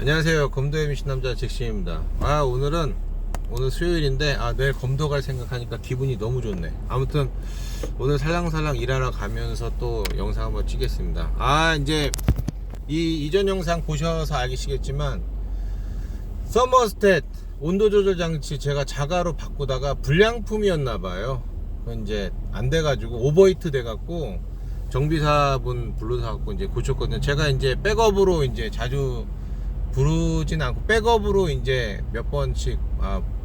안녕하세요. 검도의 미친남자 잭시입니다. 오늘 수요일인데 내일 검도 갈 생각하니까 기분이 너무 좋네. 아무튼 오늘 살랑살랑 일하러 가면서 또 영상 한번 찍겠습니다. 이제 이전 영상 보셔서 알겠지만 서머스탯 온도 조절 장치 제가 자가로 바꾸다가 불량품이었나봐요. 이제 안 돼가지고 오버히트 돼갖고 정비사분 불러서 갖고 이제 고쳤거든요. 제가 이제 백업으로 이제 자주 부르진 않고 백업으로 이제 몇 번씩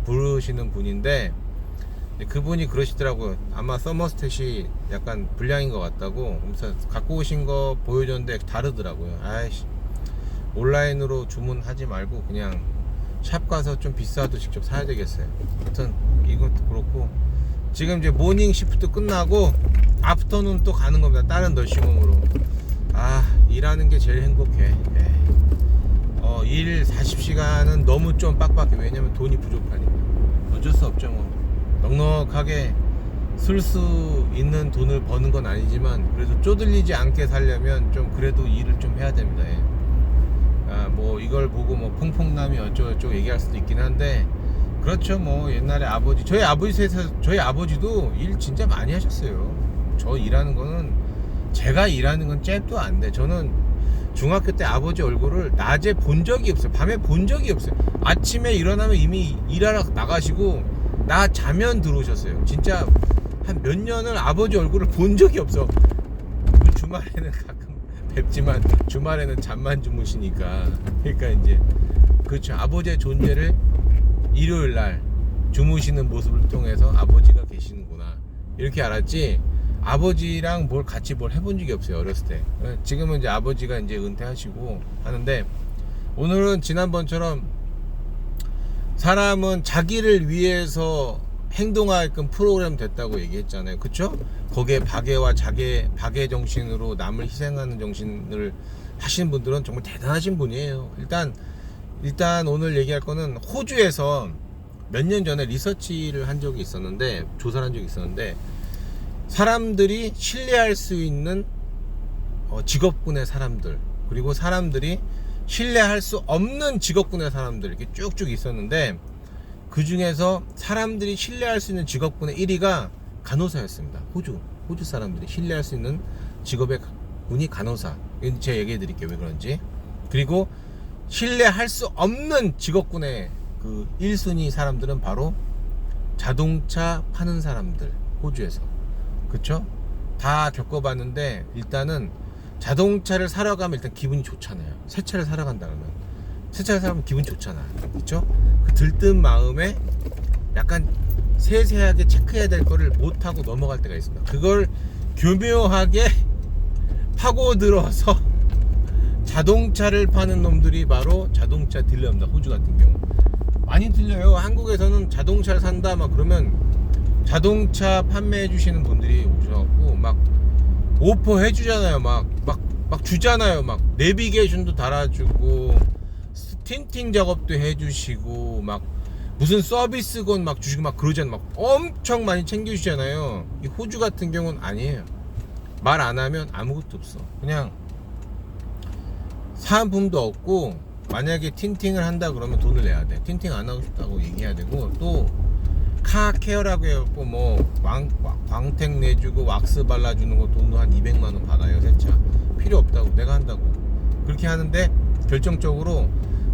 부르시는 분인데, 그분이 그러시더라고요. 아마 서머스탯이 약간 불량인 것 같다고. 그래서 갖고 오신 거 보여줬는데 다르더라고요. 온라인으로 주문하지 말고 그냥 샵 가서 좀 비싸도 직접 사야 되겠어요. 아무튼 이것도 그렇고, 지금 이제 모닝 시프트 끝나고 아프터눈 또 가는 겁니다. 다른 널싱홈으로. 일하는 게 제일 행복해. 일 40시간은 너무 좀 빡빡해. 왜냐면 돈이 부족하니까. 어쩔 수 없죠. 넉넉하게 쓸 수 있는 돈을 버는 건 아니지만 그래도 쪼들리지 않게 살려면 좀 그래도 일을 좀 해야 됩니다. 이걸 보고 퐁퐁남이 어쩌고저쩌고 얘기할 수도 있긴 한데, 그렇죠. 옛날에 저희 아버지도 일 진짜 많이 하셨어요. 저 일하는 거는, 제가 일하는 건 잽도 안 돼. 저는 중학교 때 아버지 얼굴을 낮에 본 적이 없어요. 밤에 본 적이 없어요. 아침에 일어나면 이미 일하러 나가시고 나 자면 들어오셨어요. 진짜 한 몇 년을 아버지 얼굴을 본 적이 없어. 주말에는 가끔 뵙지만 주말에는 잠만 주무시니까. 그러니까 이제 그렇죠. 아버지의 존재를 일요일 날 주무시는 모습을 통해서 아버지가 계시는구나 이렇게 알았지, 아버지랑 같이 해본 적이 없어요. 어렸을 때. 지금은 이제 아버지가 이제 은퇴하시고 하는데, 오늘은 지난번처럼 사람은 자기를 위해서 행동하게끔 프로그램 됐다고 얘기했잖아요. 그쵸? 거기에 박애 정신으로 남을 희생하는 정신을 하시는 분들은 정말 대단하신 분이에요. 일단 오늘 얘기할 거는, 호주에서 몇 년 전에 리서치를 한 적이 있었는데, 조사를 한 적이 있었는데, 사람들이 신뢰할 수 있는 직업군의 사람들, 그리고 사람들이 신뢰할 수 없는 직업군의 사람들, 이렇게 쭉쭉 있었는데, 그 중에서 사람들이 신뢰할 수 있는 직업군의 1위가 간호사였습니다. 호주 사람들이 신뢰할 수 있는 직업의 군이 간호사. 제가 얘기해 드릴게요, 왜 그런지. 그리고 신뢰할 수 없는 직업군의 그 1순위 사람들은 바로 자동차 파는 사람들, 호주에서. 그쵸? 다 겪어봤는데, 일단은 자동차를 사러 가면 일단 기분이 좋잖아요. 새 차를 사러 간다 그러면, 새 차를 사러 가면 기분이 좋잖아. 그쵸? 그 들뜬 마음에 약간 세세하게 체크해야 될 거를 못하고 넘어갈 때가 있습니다. 그걸 교묘하게 파고들어서 자동차를 파는 놈들이 바로 자동차 딜러입니다. 호주 같은 경우 많이 틀려요. 한국에서는 자동차를 산다 그러면 자동차 판매해 주시는 분들이 오셔갖고 오퍼 해주잖아요. 막 주잖아요. 내비게이션도 달아주고 틴팅 작업도 해주시고 무슨 서비스건 주시고 그러잖아요. 엄청 많이 챙겨주잖아요. 이 호주 같은 경우는 아니에요. 말 안 하면 아무것도 없어. 그냥 사은품도 없고, 만약에 틴팅을 한다 그러면 돈을 내야 돼. 틴팅 안 하고 싶다고 얘기해야 되고, 또 카케어라고 해갖고 광택 내주고 왁스 발라주는 거 돈도 한 200만원 받아요. 세차 필요 없다고, 내가 한다고 그렇게 하는데, 결정적으로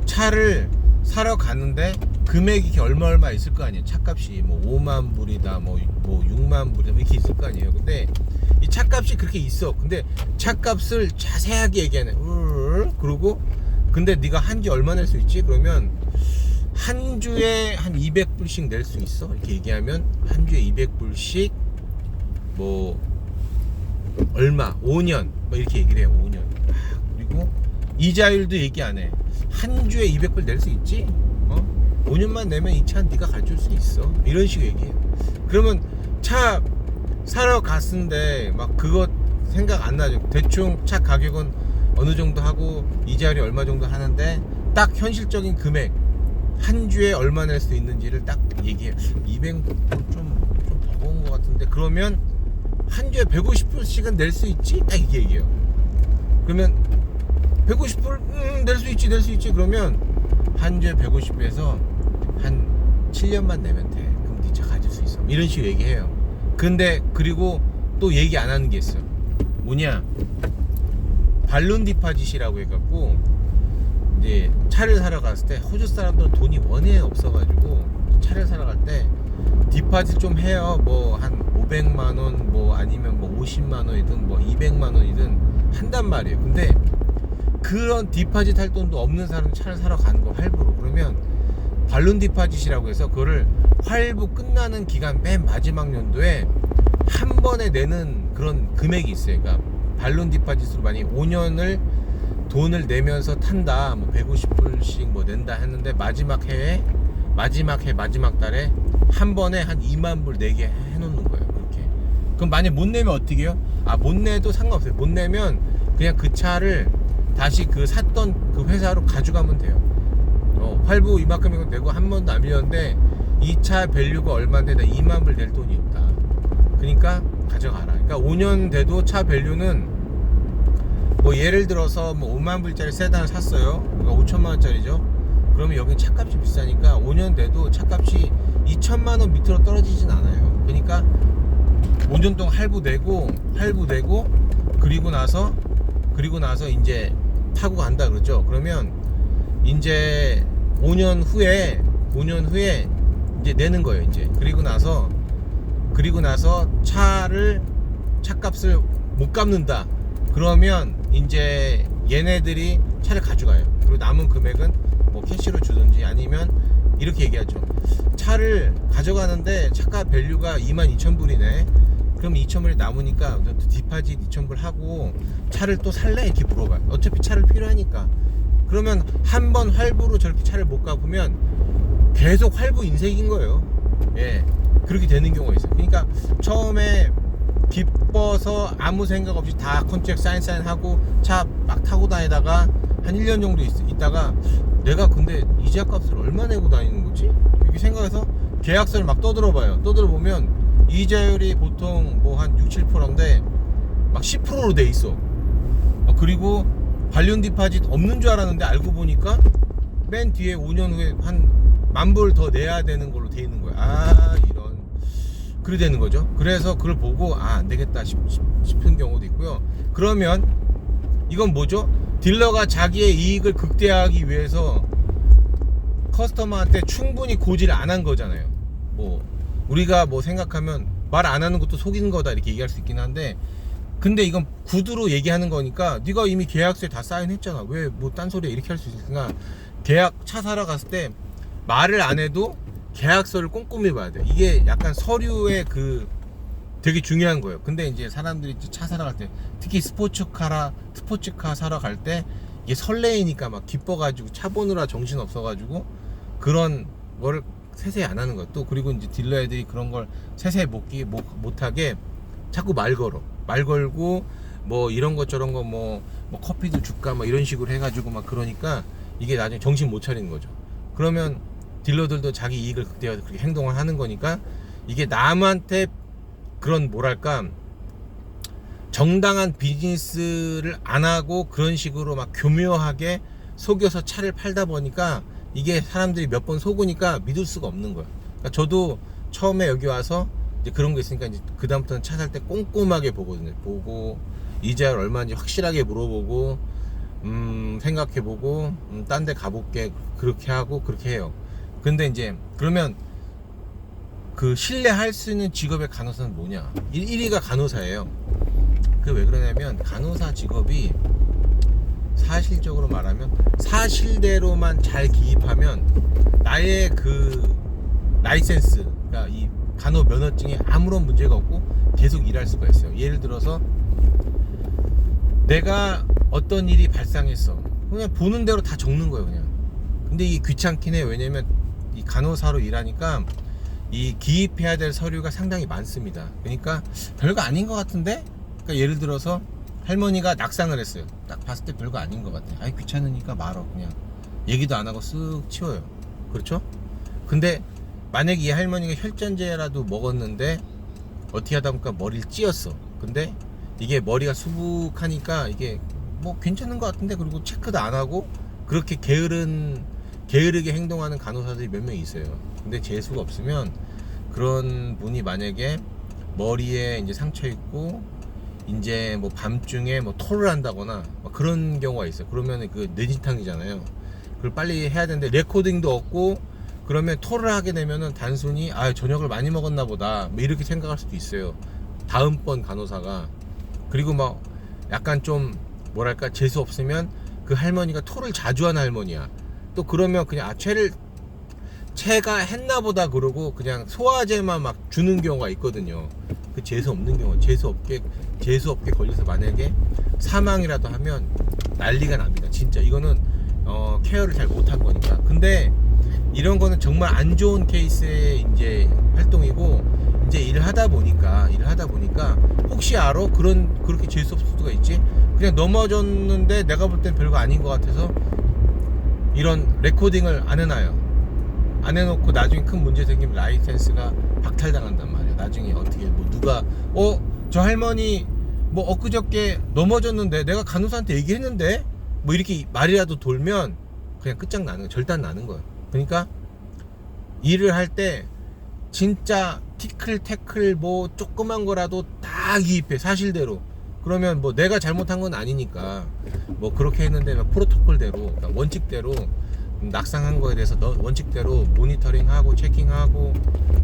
차를 사러 가는데 금액이 얼마 있을 거 아니에요. 차값이 5만 불이다 6만 불이다 이렇게 있을 거 아니에요. 근데 이 차값이 그렇게 있어. 근데 차값을 자세하게 얘기하네. 그러고, 근데 네가 한지 얼마 낼 수 있지? 그러면 한 주에 한 200불씩 낼 수 있어. 이렇게 얘기하면 한 주에 200불씩 얼마 5년 이렇게 얘기를 해요. 5년. 그리고 이자율도 얘기 안 해. 한 주에 200불 낼 수 있지? 5년만 내면 이 차 네가 가져올 수 있어. 이런 식으로 얘기해. 그러면 차 사러 갔는데 그거 생각 안 나죠. 대충 차 가격은 어느 정도 하고 이자율이 얼마 정도 하는데, 딱 현실적인 금액 한 주에 얼마 낼 수 있는지를 딱 얘기해. 200불 좀 버거운 것 같은데, 그러면 한 주에 150불씩은 낼 수 있지? 딱 이렇게 얘기해요. 그러면 150불 낼 수 있지 그러면 한 주에 150에서 한 7년만 내면 돼. 그럼 네 차 가질 수 있어. 이런 식으로 얘기해요. 근데 그리고 또 얘기 안 하는 게 있어요. 뭐냐, 발론 디파짓이라고 해갖고 이제 차를 사러 갔을 때 호주 사람들은 돈이 원에 없어가지고 차를 사러 갈 때 디파짓 좀 해요. 뭐 한 500만원 뭐 아니면 뭐 50만원이든 뭐 200만원이든 한단 말이에요. 근데 그런 디파짓 할 돈도 없는 사람이 차를 사러 가는 거 할부로. 그러면 발론 디파짓이라고 해서 그거를 할부 끝나는 기간 맨 마지막 연도에 한 번에 내는 그런 금액이 있어요. 그러니까 발론 디파짓으로 만약에 5년을 돈을 내면서 탄다, 뭐 150불씩 뭐 낸다 했는데 마지막 해에 마지막 달에 한 번에 한 2만 불 내게 해놓는 거예요. 그렇게. 그럼 만약 못 내면 어떻게 해요? 못 내도 상관없어요. 못 내면 그냥 그 차를 다시 그 샀던 그 회사로 가져가면 돼요. 할부 이만큼 내고 한 번도 안 밀렸는데 이 차 밸류가 얼마인데 나 2만 불 낼 돈이 없다. 그러니까 가져가라. 그러니까 5년 돼도 차 밸류는 뭐 예를 들어서 뭐 5만 불짜리 세단을 샀어요. 그러니까 5천만 원짜리죠. 그러면 여기 차값이 비싸니까 5년 돼도 차값이 2천만 원 밑으로 떨어지진 않아요. 그러니까 5년 동안 할부 내고 그리고 나서 이제 타고 간다 그러죠. 그러면 이제 5년 후에 이제 내는 거예요. 이제 그리고 나서 차값을 못 갚는다. 그러면 이제 얘네들이 차를 가져가요. 그리고 남은 금액은 뭐 캐시로 주든지 아니면 이렇게 얘기하죠. 차를 가져가는데 차가 밸류가 22,000불이네. 그럼 2,000불이 남으니까 디파짓 2,000불 하고 차를 또 살래? 이렇게 물어봐요. 어차피 차를 필요하니까. 그러면 한 번 할부로 저렇게 차를 못 갚으면 계속 할부 인생인 거예요. 예, 그렇게 되는 경우가 있어요. 그러니까 처음에 기뻐서 아무 생각 없이 다 컨트랙 사인하고 차 막 타고 다니다가 한 1년 정도 있다가 내가 근데 이자 값을 얼마 내고 다니는 거지? 이렇게 생각해서 계약서를 막 떠들어봐요. 떠들어보면 이자율이 보통 뭐 한 6-7%인데 막 10%로 돼 있어. 그리고 발륜 디파짓 없는 줄 알았는데 알고 보니까 맨 뒤에 5년 후에 한 10,000불 더 내야 되는 걸로 돼 있는 거야. 이런. 그래 되는 거죠. 그래서 그걸 보고 안 되겠다 싶은 경우도 있고요. 그러면 이건 뭐죠? 딜러가 자기의 이익을 극대화하기 위해서 커스터머한테 충분히 고지를 안 한 거잖아요. 뭐 우리가 뭐 생각하면 말 안 하는 것도 속이는 거다 이렇게 얘기할 수 있긴 한데, 근데 이건 구두로 얘기하는 거니까 네가 이미 계약서에 다 사인했잖아. 왜 뭐 딴소리야 이렇게 할 수 있으니까 계약 차 사러 갔을 때 말을 안 해도 계약서를 꼼꼼히 봐야 돼. 이게 약간 서류의 그 되게 중요한 거예요. 근데 이제 사람들이 차 사러 갈 때 특히 스포츠카 사러 갈 때 이게 설레이니까 막 기뻐가지고 차 보느라 정신 없어가지고 그런 거를 세세히 안 하는 거야. 또 그리고 이제 딜러 애들이 그런 걸 세세히 못하게 자꾸 말 걸고 뭐 이런 거 저런 거 뭐 커피도 줄까 뭐 이런 식으로 해가지고 막 그러니까 이게 나중에 정신 못 차리는 거죠. 그러면 딜러들도 자기 이익을 극대화 그렇게 행동을 하는 거니까 이게 남한테 그런 뭐랄까 정당한 비즈니스를 안 하고 그런 식으로 막 교묘하게 속여서 차를 팔다 보니까 이게 사람들이 몇 번 속으니까 믿을 수가 없는 거야. 그러니까 저도 처음에 여기 와서 이제 그런 거 있으니까 이제 그 다음부터는 차 살 때 꼼꼼하게 보거든요. 보고 이자율 얼마인지 확실하게 물어보고 생각해보고 딴 데 가볼게 그렇게 하고 그렇게 해요. 근데 이제 그러면 그 신뢰할 수 있는 직업의 간호사는 뭐냐? 1위가 간호사예요. 그게 왜 그러냐면 간호사 직업이 사실적으로 말하면 사실대로만 잘 기입하면 나의 그 라이센스, 그러니까 이 간호 면허증에 아무런 문제가 없고 계속 일할 수가 있어요. 예를 들어서 내가 어떤 일이 발생했어. 그냥 보는 대로 다 적는 거예요, 그냥. 근데 이게 귀찮긴 해요. 왜냐면 이 간호사로 일하니까 이 기입해야 될 서류가 상당히 많습니다. 그러니까 별거 아닌 것 같은데? 그러니까 예를 들어서 할머니가 낙상을 했어요. 딱 봤을 때 별거 아닌 것 같아. 아이 귀찮으니까 말어. 그냥 얘기도 안 하고 쓱 치워요. 그렇죠? 근데 만약에 이 할머니가 혈전제라도 먹었는데 어떻게 하다 보니까 머리를 찧었어. 근데 이게 머리가 수북하니까 이게 뭐 괜찮은 것 같은데, 그리고 체크도 안 하고 그렇게 게으르게 행동하는 간호사들이 몇 명 있어요. 근데 재수가 없으면 그런 분이 만약에 머리에 이제 상처 있고 이제 뭐 밤중에 뭐 토를 한다거나 막 그런 경우가 있어요. 그러면 그 뇌진탕이잖아요. 그걸 빨리 해야 되는데 레코딩도 없고, 그러면 토를 하게 되면은 단순히 아 저녁을 많이 먹었나 보다 뭐 이렇게 생각할 수도 있어요, 다음번 간호사가. 그리고 막 약간 좀 뭐랄까 재수 없으면 그 할머니가 토를 자주 하는 할머니야. 또 그러면 그냥 체가 했나 보다 그러고 그냥 소화제만 막 주는 경우가 있거든요. 그 재수 없는 경우, 재수 없게 걸려서 만약에 사망이라도 하면 난리가 납니다. 진짜 이거는 케어를 잘 못한 거니까. 근데 이런 거는 정말 안 좋은 케이스의 이제 활동이고, 이제 일을 하다 보니까 혹시 알아? 그렇게 재수 없을 수가 있지? 그냥 넘어졌는데 내가 볼 땐 별거 아닌 것 같아서 이런 레코딩을 안 해놔요. 안 해놓고 나중에 큰 문제 생기면 라이센스가 박탈당한단 말이야. 나중에 어떻게 뭐 누가 저 할머니 뭐 엊그저께 넘어졌는데 내가 간호사한테 얘기했는데 뭐 이렇게 말이라도 돌면 그냥 끝장나는, 절단나는 거야. 그러니까 일을 할 때 진짜 태클 뭐 조그만 거라도 다 기입해, 사실대로. 그러면 뭐 내가 잘못한 건 아니니까 뭐 그렇게 했는데 프로토콜대로, 그러니까 원칙대로, 낙상한 거에 대해서 원칙대로 모니터링하고 체킹하고,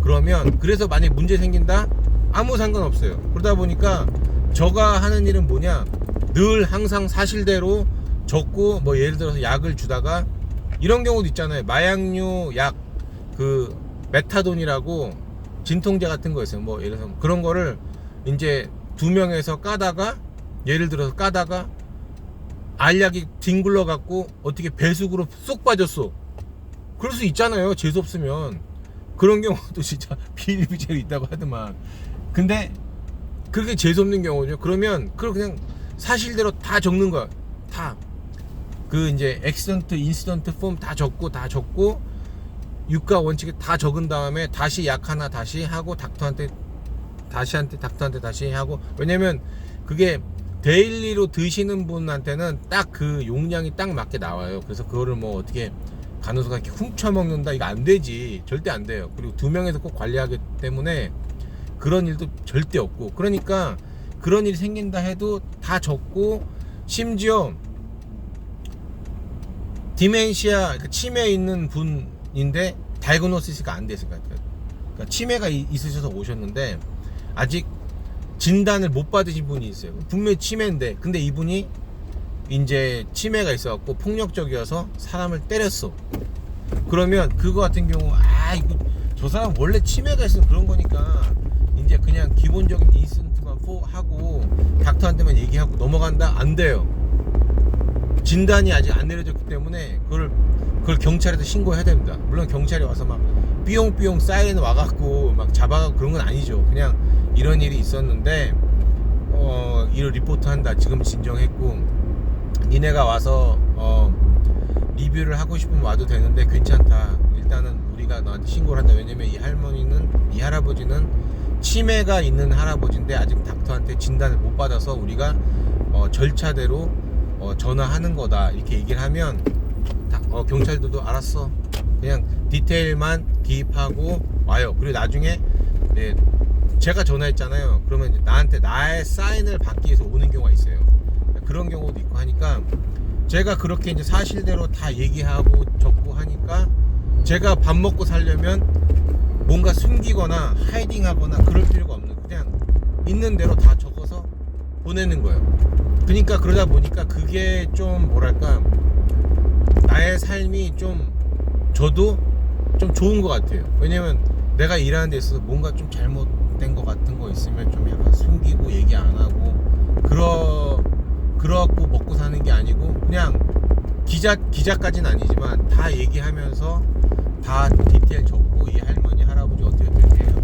그러면 그래서 만약에 문제 생긴다? 아무 상관없어요. 그러다 보니까 저가 하는 일은 뭐냐, 늘 항상 사실대로 적고, 뭐 예를 들어서 약을 주다가 이런 경우도 있잖아요. 마약류 약, 그 메타돈이라고 진통제 같은 거 있어요. 뭐 예를 들어서 그런 거를 이제 2명에서 까다가, 예를 들어서 까다가 알약이 뒹굴러 갖고 어떻게 배숙으로 쏙 빠졌어. 그럴 수 있잖아요, 재수 없으면. 그런 경우도 진짜 비일비재로 있다고 하더만. 근데 그렇게 재수 없는 경우죠. 그러면 그걸 그냥 사실대로 다 적는 거야. 다 그 이제 액시던트, 인시던트 폼 다 적고 유가 원칙에 다 적은 다음에 다시 약 하나 다시 하고 닥터한테 다시 하고. 왜냐면 그게 데일리로 드시는 분한테는 딱 그 용량이 딱 맞게 나와요. 그래서 그거를 뭐 어떻게 간호사가 이렇게 훔쳐먹는다, 이거 안 되지. 절대 안 돼요. 그리고 2명에서 꼭 관리하기 때문에 그런 일도 절대 없고. 그러니까 그런 일이 생긴다 해도 다 적고, 심지어 디멘시아, 그러니까 치매 있는 분인데 다이그노시스가 안 됐을 것 같아요. 그러니까 치매가 있으셔서 오셨는데 아직 진단을 못 받으신 분이 있어요. 분명히 치매인데, 근데 이분이 이제 치매가 있어갖고 폭력적이어서 사람을 때렸어. 그러면 그거 같은 경우, 이거 저 사람 원래 치매가 있어서 그런 거니까 이제 그냥 기본적인 인센트만 하고 닥터한테만 얘기하고 넘어간다? 안 돼요. 진단이 아직 안 내려졌기 때문에 그걸 경찰에서 신고해야 됩니다. 물론 경찰이 와서 막 삐용삐용 사이렌 와갖고 막 잡아가고 그런 건 아니죠. 그냥 이런 일이 있었는데 이를 리포트한다, 지금 진정했고 니네가 와서 리뷰를 하고 싶으면 와도 되는데 괜찮다, 일단은 우리가 너한테 신고를 한다. 왜냐면 이 할아버지는 치매가 있는 할아버지인데 아직 닥터한테 진단을 못 받아서 우리가 절차대로 전화하는 거다, 이렇게 얘기를 하면 경찰들도 알았어, 그냥 디테일만 기입하고 와요. 그리고 나중에 제가 전화했잖아요. 그러면 이제 나한테 나의 사인을 받기 위해서 오는 경우가 있어요. 그런 경우도 있고 하니까 제가 그렇게 이제 사실대로 다 얘기하고 적고 하니까 제가 밥 먹고 살려면 뭔가 숨기거나 하이딩하거나 그럴 필요가 없는, 그냥 있는 대로 다 적어서 보내는 거예요. 그러니까 그러다 보니까 그게 좀 뭐랄까, 나의 삶이 좀, 저도 좀 좋은 것 같아요. 왜냐면 내가 일하는 데 있어서 뭔가 좀 잘못된 것 같은 거 있으면 좀 약간 숨기고 얘기 안 하고 그러고 먹고 사는 게 아니고, 그냥 기자까지는 아니지만 다 얘기하면서 다 디테일 적고, 이 할머니 할아버지 어떻게 해고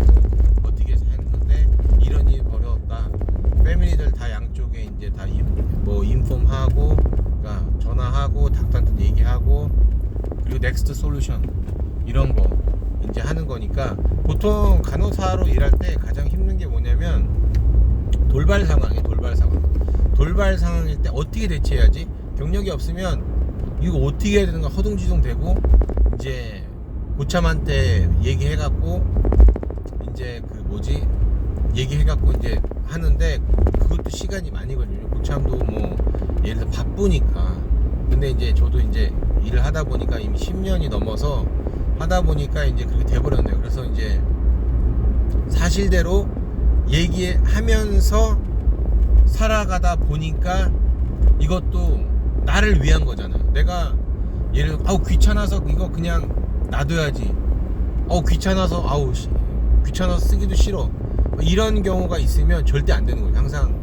어떻게 해서 했는데 이런 일이 벌어졌다, 패밀리들 다 양쪽에 이제 다 인폼하고, 그러니까 전화하고 닥터한테 얘기하고, 그리고 넥스트 솔루션 이런 거 이제 하는 거니까. 보통 간호사로 일할 때 가장 힘든 게 뭐냐면 돌발 상황이에요. 돌발 상황일 때 어떻게 대처해야지? 경력이 없으면 이거 어떻게 해야 되는가 허둥지둥 되고, 이제 고참한테 얘기해갖고 이제 그 뭐지 얘기해갖고 이제 하는데, 그것도 시간이 많이 걸려요. 고참도 뭐 예를 들어 바쁘니까. 근데 이제 저도 이제 일을 하다 보니까 이미 10년이 넘어서 하다 보니까 이제 그렇게 돼버렸네요. 그래서 이제 사실대로 얘기하면서 살아가다 보니까 이것도 나를 위한 거잖아요. 내가 예를 들어 귀찮아서 이거 그냥 놔둬야지, 귀찮아서 귀찮아서 쓰기도 싫어, 이런 경우가 있으면 절대 안 되는 거예요. 항상.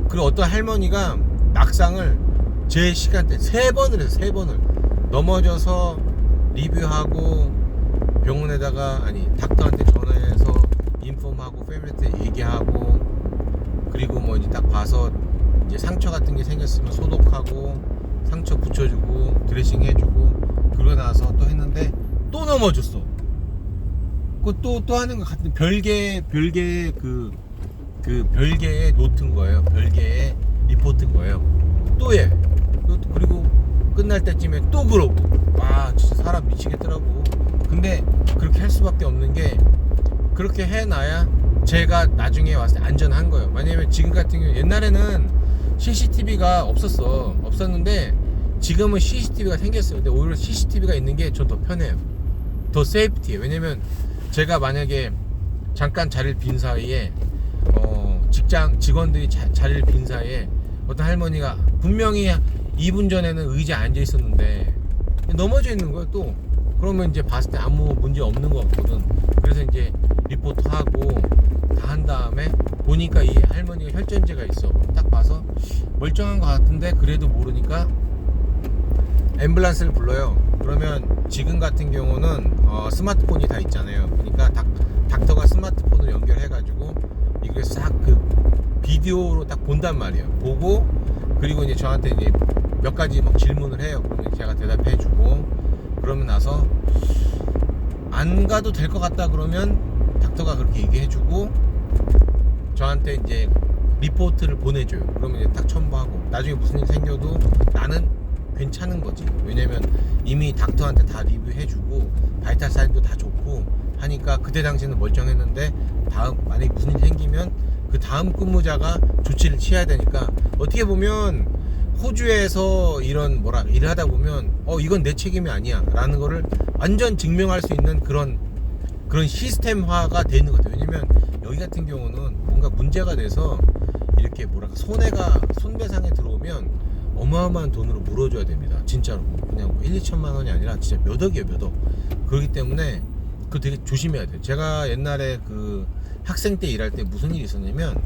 그리고 어떤 할머니가 낙상을 제 시간대 3번을 해서 3번을 넘어져서 리뷰하고 병원에다가 닥터한테 전화해서 인폼하고 패밀리한테 얘기하고, 그리고 뭐 이제 딱 봐서 이제 상처 같은 게 생겼으면 소독하고 상처 붙여주고 드레싱 해주고, 그러고 나서 또 했는데 또 넘어졌어. 또 하는 것 같은 별개의 별개의 노트인 거예요. 별개의 리포트인 거예요. 또 해. 그리고 끝날 때쯤에 또 그러고. 진짜 사람 미치겠더라고. 근데 그렇게 할 수밖에 없는 게, 그렇게 해놔야 제가 나중에 왔을 때 안전한 거예요. 왜냐면 지금 같은 경우, 옛날에는 CCTV가 없었는데 지금은 CCTV가 생겼어요. 근데 오히려 CCTV가 있는 게 전 더 편해요. 더 세이프티예요. 왜냐면 제가 만약에 잠깐 자리를 빈 사이에 직장 직원들이 자리를 빈 사이에 어떤 할머니가 분명히 2분 전에는 의자에 앉아 있었는데 넘어져 있는 거예요. 또 그러면 이제 봤을 때 아무 문제 없는 것 같거든. 그래서 이제 리포트하고 다 한 다음에 보니까 이 할머니가 혈전제가 있어. 딱 봐서 멀쩡한 것 같은데 그래도 모르니까 앰뷸런스를 불러요. 그러면 지금 같은 경우는 스마트폰이 다 있잖아요. 그러니까 닥터가 스마트폰을 연결해가지고 이걸 싹 그 비디오로 딱 본단 말이에요. 보고, 그리고 이제 저한테 이제 몇 가지 막 질문을 해요. 그러면 제가 대답해주고, 그러면 나서 안 가도 될 것 같다 그러면 닥터가 그렇게 얘기해주고 저한테 이제 리포트를 보내줘요. 그러면 이제 딱 첨부하고, 나중에 무슨 일 생겨도 나는 괜찮은 거지. 왜냐면 이미 닥터한테 다 리뷰해주고 바이탈 사인도 다 좋고 하니까 그때 당시에는 멀쩡했는데, 다음 만약에 무슨 일 생기면 그 다음 근무자가 조치를 취해야 되니까, 어떻게 보면 호주에서 이런 일을 하다 보면 이건 내 책임이 아니야 라는 거를 완전 증명할 수 있는 그런 시스템화가 되는 것 같아요. 왜냐면 여기 같은 경우는 뭔가 문제가 돼서 이렇게 손배상에 들어오면 어마어마한 돈으로 물어줘야 됩니다. 진짜로. 그냥 1, 2천만 원이 아니라 진짜 몇 억이에요, 몇 억. 그렇기 때문에 그거 되게 조심해야 돼요. 제가 옛날에 그 학생 때 일할 때 무슨 일이 있었냐면,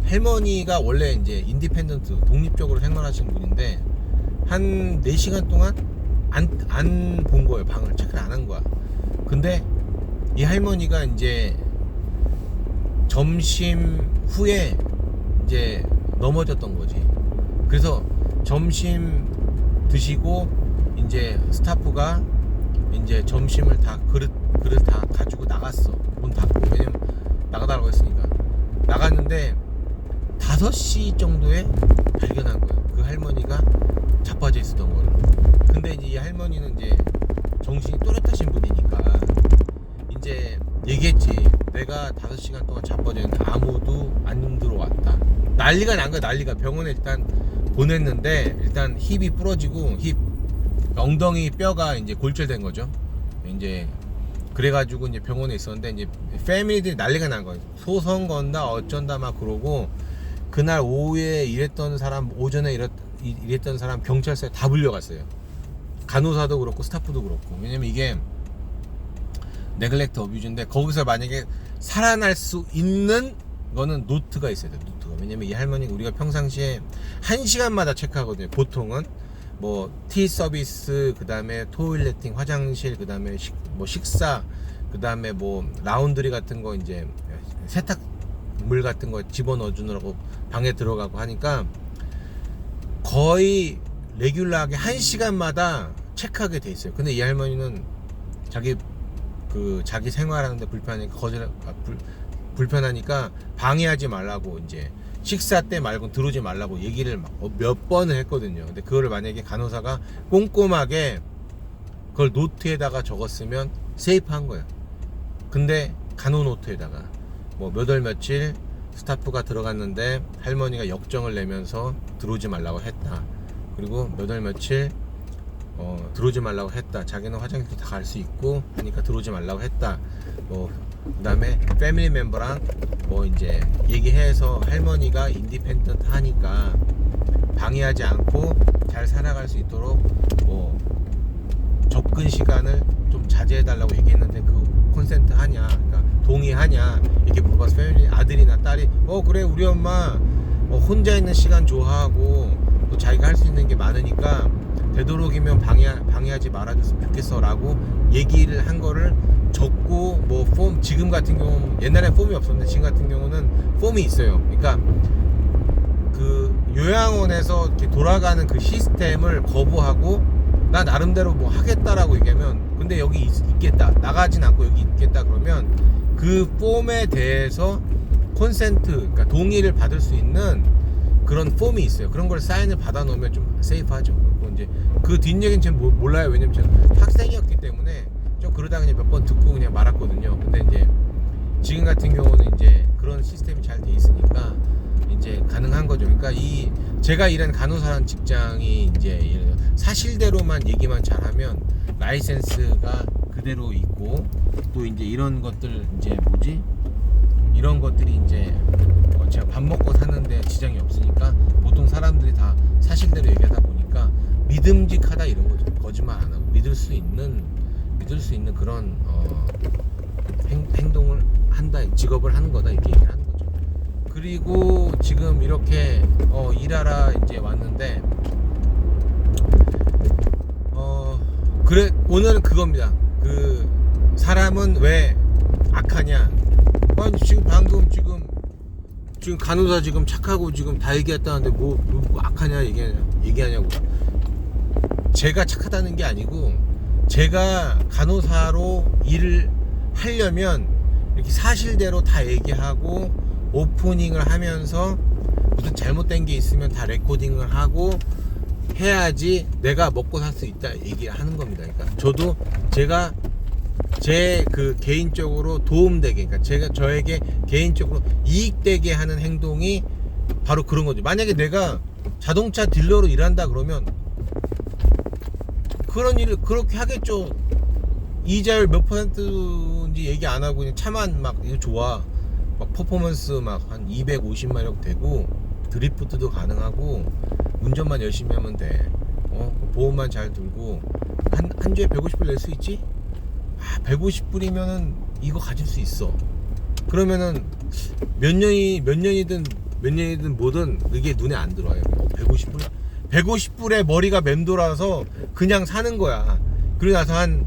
할머니가 원래 이제 인디펜던트 독립적으로 생활하시는 분인데 한 4시간 동안 안 본 거예요. 방을 체크를 안 한 거야. 근데 이 할머니가 이제 점심 후에 이제 넘어졌던 거지. 그래서 점심 드시고 이제 스타프가 이제 점심을 다 그릇 다 가지고 나갔어. 문 닫고. 왜냐면 나가달라고 했으니까. 나갔는데 5시 정도에 발견한 거예요. 그 할머니가 자빠져 있었던 거를. 근데 이제 이 할머니는 이제 정신이 또렷하신 분이니까 이제 얘기했지. 내가 5시간 동안 자빠져 있는데 아무도 안 들어왔다. 난리가 난 거야. 난리가. 병원에 일단 보냈는데 일단 힙이 부러지고 엉덩이 뼈가 이제 골절된 거죠. 이제 그래가지고 이제 병원에 있었는데 이제 패밀리들이 난리가 난 거예요. 소송 건다 어쩐다 막 그러고, 그날 오후에 일했던 사람, 오전에 일했던 사람 경찰서에 다 불려갔어요. 간호사도 그렇고 스타프도 그렇고. 왜냐면 이게 네글렉트 어뷰즈인데, 거기서 만약에 살아날 수 있는 거는 노트가 있어야 돼요. 노트가. 왜냐면 이 할머니가 우리가 평상시에 1시간마다 체크하거든요. 보통은 뭐 티 서비스, 그 다음에 토일레팅, 화장실, 그 다음에 식사, 그 다음에 뭐 라운드리 같은 거, 이제 세탁물 같은 거 집어넣어 주느라고 방에 들어가고 하니까 거의 레귤러하게 1시간마다 체크하게 돼 있어요. 근데 이 할머니는 자기 생활하는데 불편하니까 불편하니까 방해하지 말라고 이제 식사 때 말고 들어오지 말라고 얘기를 막 몇 번을 했거든요. 근데 그거를 만약에 간호사가 꼼꼼하게 그걸 노트에다가 적었으면 세이프한 거예요. 근데 간호 노트에다가 뭐 몇 월 며칠 스타프가 들어갔는데 할머니가 역정을 내면서 들어오지 말라고 했다. 그리고 몇 월 며칠 들어오지 말라고 했다. 자기는 화장실도 다 갈 수 있고 하니까 들어오지 말라고 했다. 뭐 그다음에 패밀리 멤버랑 뭐 이제 얘기해서 할머니가 인디펜던트 하니까 방해하지 않고 잘 살아갈 수 있도록 뭐 접근 시간을 좀 자제해 달라고 얘기했는데 그 콘센트 하냐, 그러니까 동의하냐 이렇게 물어봐서 패밀리 아들이나 딸이 그래 우리 엄마 혼자 있는 시간 좋아하고 또 자기가 할 수 있는 게 많으니까 되도록이면 방해하지 말아줬으면 좋겠어 라고 얘기를 한 거를 적고 뭐 폼 지금 같은 경우 옛날엔 폼이 없었는데 지금 같은 경우는 폼이 있어요. 그러니까 그 요양원에서 이렇게 돌아가는 그 시스템을 거부하고 나 나름대로 뭐 하겠다라고 얘기하면 근데 여기 있겠다 나가진 않고 여기 있겠다 그러면 그 폼에 대해서 콘센트 그러니까 동의를 받을 수 있는 그런 폼이 있어요. 그런 걸 사인을 받아 놓으면 좀 세이프하죠. 그리고 이제 그 뒷얘기는 제가 몰라요. 왜냐면 제가 학생이었기 때문에 좀 그러다가 그냥 몇 번 듣고 그냥 말았거든요. 근데 이제 지금 같은 경우는 이제 그런 시스템이 잘 돼 있으니까 이제 가능한 거죠. 그러니까 이 제가 일한 간호사라는 직장이 이제 사실대로만 얘기만 잘하면 라이센스가 그대로 있고 또 이제 이런 것들 이제 이런 것들이 이제 제가 밥 먹고 사는데 지장이 없으니까 보통 사람들이 다 사실대로 얘기하다 보니까 믿음직하다 이런 거죠. 거짓말 안 하고 믿을 수 있는 그런 행동을 한다, 직업을 하는 거다 이렇게 얘기를 하는 거죠. 그리고 지금 이렇게 일하러 이제 왔는데 그래 오늘은 그겁니다. 그 사람은 왜 악하냐? 아니 지금 방금 지금 간호사 지금 착하고 지금 다 얘기했다는데 뭐 악하냐 얘기하냐고. 제가 착하다는 게 아니고 제가 간호사로 일을 하려면 이렇게 사실대로 다 얘기하고 오프닝을 하면서 무슨 잘못된 게 있으면 다 레코딩을 하고 해야지 내가 먹고 살 수 있다 얘기를 하는 겁니다. 그러니까 저도 제가 제 그 개인적으로 도움되게 그러니까 저에게 개인적으로 이익되게 하는 행동이 바로 그런 거죠. 만약에 내가 자동차 딜러로 일한다 그러면 그런 일을 그렇게 하겠죠. 이자율 몇 퍼센트인지 얘기 안 하고 그냥 차만 막 이거 좋아 막 퍼포먼스 막 한 250마력 되고 드리프트도 가능하고 운전만 열심히 하면 돼. 보험만 잘 들고 한 주에 150불 낼 수 있지? 150불이면은 이거 가질 수 있어. 그러면은 몇 년이든 뭐든 이게 눈에 안 들어와요. 150불에 머리가 맴돌아서 그냥 사는 거야. 그러고 나서 한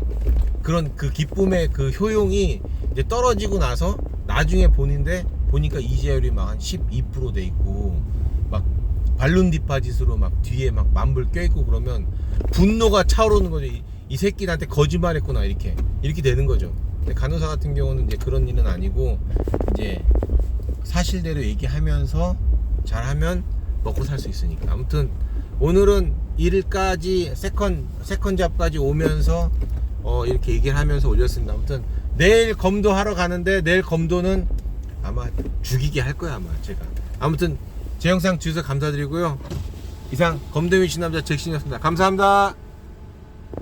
그런 그 기쁨의 그 효용이 이제 떨어지고 나서 나중에 보니까 이자율이 막 한 12% 돼 있고 막 발룬 디파짓으로 막 뒤에 막 만불 껴있고 그러면 분노가 차오르는 거죠. 이 새끼한테 거짓말했구나 이렇게 되는 거죠. 근데 간호사 같은 경우는 이제 그런 일은 아니고 이제 사실대로 얘기하면서 잘하면 먹고 살 수 있으니까. 아무튼 오늘은 일까지 세컨 잡까지 오면서 이렇게 얘기를 하면서 올렸습니다. 아무튼 내일 검도하러 가는데 내일 검도는 아마 죽이게 할 거야 아마 제가. 아무튼 제 영상 주셔서 감사드리고요. 이상 검도민 신남자 잭신이었습니다. 감사합니다.